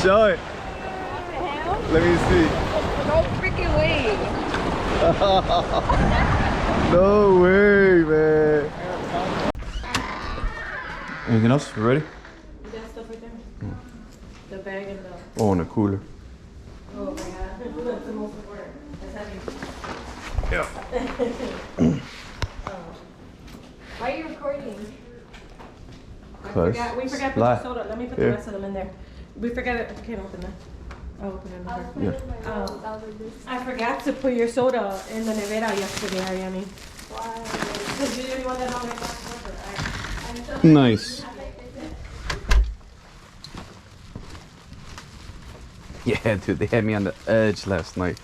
Show it. Let me see. No freaking way. No way, man. Anything else? You ready? You got stuff right there? The bag and the... Oh, and a cooler. Oh my god. That's the most important. That's heavy. Yeah. Why are you recording? We forgot to put your soda. Let me put the Yeah. rest of them in there. We forgot it. I can't open that. I'll open it in here. Yeah. I forgot to put your soda in the nevera yesterday, Ariane. Why? Because you're the only one that don't make water. Nice. Yeah, dude, they had me on the edge last night.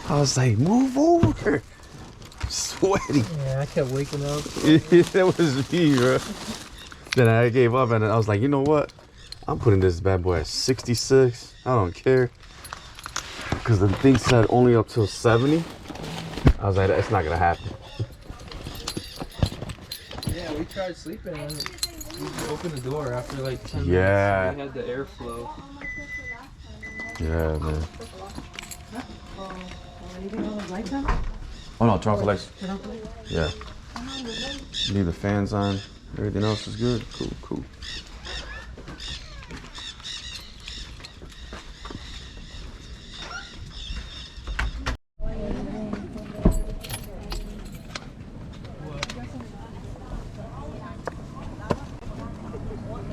I was like, move over. I'm sweaty. Yeah, I kept waking up. That was me, bro. Then I gave up and I was like, you know what? I'm putting this bad boy at 66. I don't care. Because the thing said only up till 70. I was like, it's not going to happen. Yeah, we tried sleeping and we opened the door after like 10 Yeah. minutes. We had the airflow. Yeah, man. Leaving all the lights on? Oh, no, turn off the lights. Turn off the lights? Yeah. Leave the fans on. Everything else is good. Cool, cool.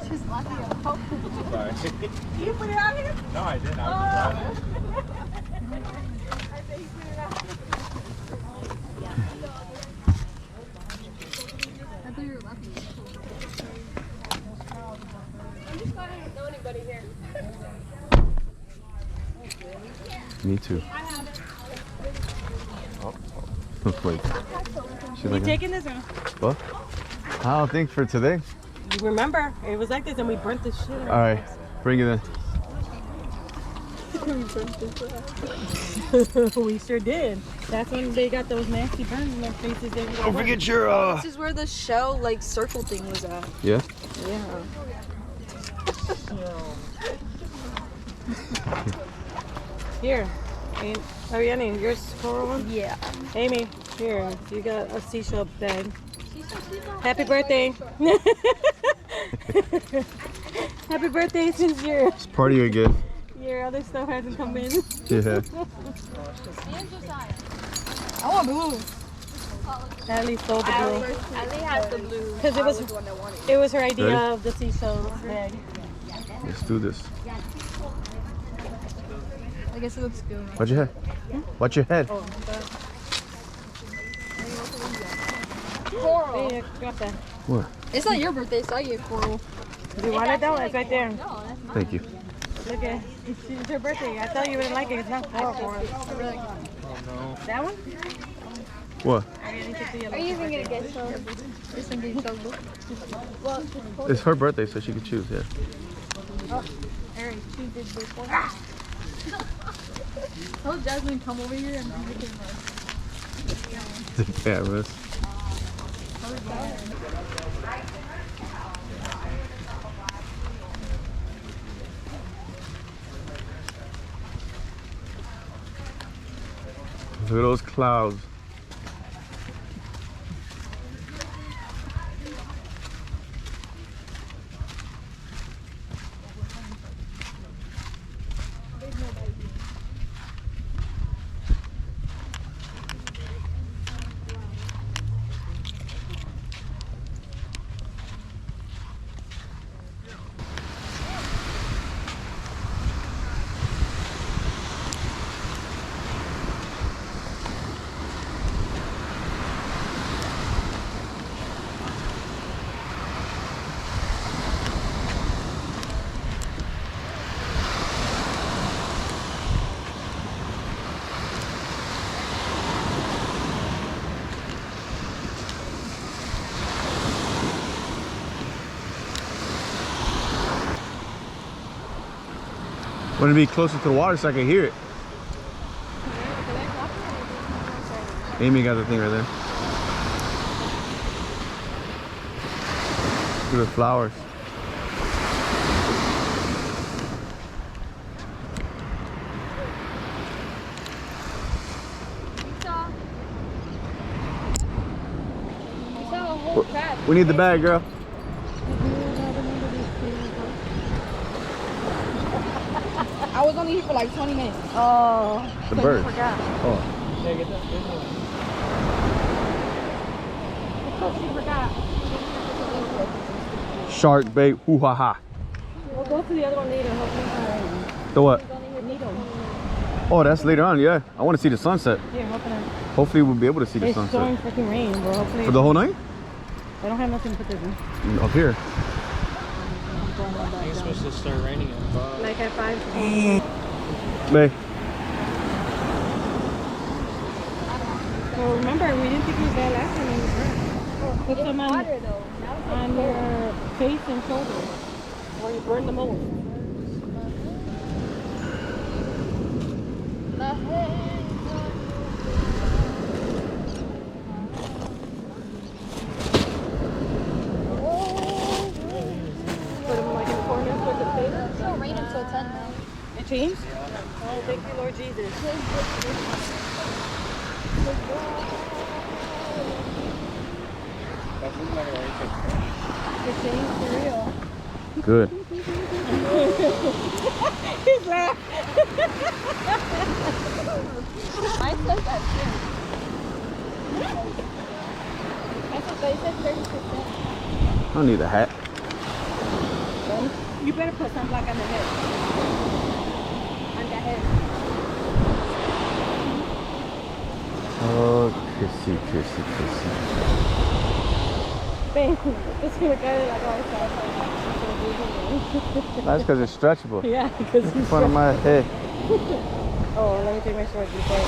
She's lucky. Sorry. You put it out here? No, I didn't. I was just driving. I thought you were lucky. I'm just glad I don't know anybody here. Me too. Oh. Wait. You taking this or no? What? I don't think for today. You remember, it was like this and we burnt this shit out. All right, bring it in. We sure did. That's when they got those nasty burns in their faces. Don't forget your This is where the shell, like, circle thing was at. Yeah. Yeah. Here. Ariane, yours coral one? Yeah. Amy, here. You got a seashell bag. Happy birthday. Happy birthday since It's part of your gift. your other stuff hasn't come in. Yeah. I want blue. Natalie stole the blue. Ali has the blue. Because it was her idea Ready? of the seashell bag. Let's do this. I guess it looks good. Watch your head. Watch your head. Oh, Coral. yeah, got that. What? It's not your birthday, so I get coral. You want it though? It's right there. No, that's not. Thank you. Look at it's your birthday. I thought you wouldn't like it. It's not coral for us. Oh no. That one? What? Are you even gonna get some? This one being so good. Well, It's her birthday, so she can choose. Yeah. Eric, she did this one. Tell Jasmine come over here and we can The cameras. Look at those clouds. Want to be closer to the water so I can hear it. Amy got the thing right there. Look at the flowers. We need the bag, girl. I was only here for like 20 minutes. Oh, The so bird. you forgot. Oh. Yeah, get that big one. Because she forgot. Shark bait. Hoo ha ha. We'll go to the other one later. Hopefully not. The what? Needle. Oh, that's later on. Yeah. I want to see the sunset. Here, open it. Hopefully, we'll be able to see the It's sunset. storming freaking rain, bro. Hopefully. For the whole night? I don't have nothing to put this in. Up here. I think it's supposed to start raining at 5. Like at 5. Babe. Well, remember, we didn't think it was bad last time when we were. Put some on, Water though. Now it's on your face and shoulders. Where you burn the most. Put them like in the corner with the face. It's gonna rain until 10 now. It changed? Oh, thank you, Lord Jesus. It changed for real. Good. He's laughing. Mine says that too. That's what they said 30%. I don't need a hat. You better put sunblock on the head. On the head. Oh, kissy, kissy, kissy. Bang. It's gonna go like all That's because it's stretchable. Yeah, because In front of my head. Oh, let me take my sword before I go.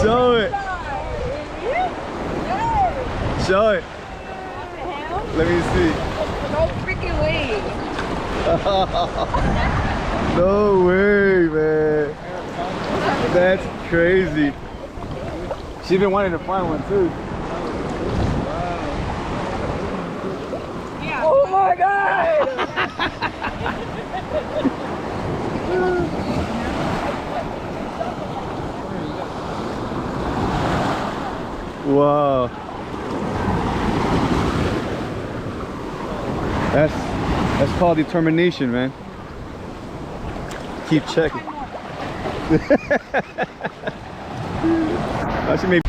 Show it. Show it. Let me see. No freaking way. No way, man. That's crazy. She's been wanting to find one too. Oh my god! Wow. That's called determination, man. Keep checking. She may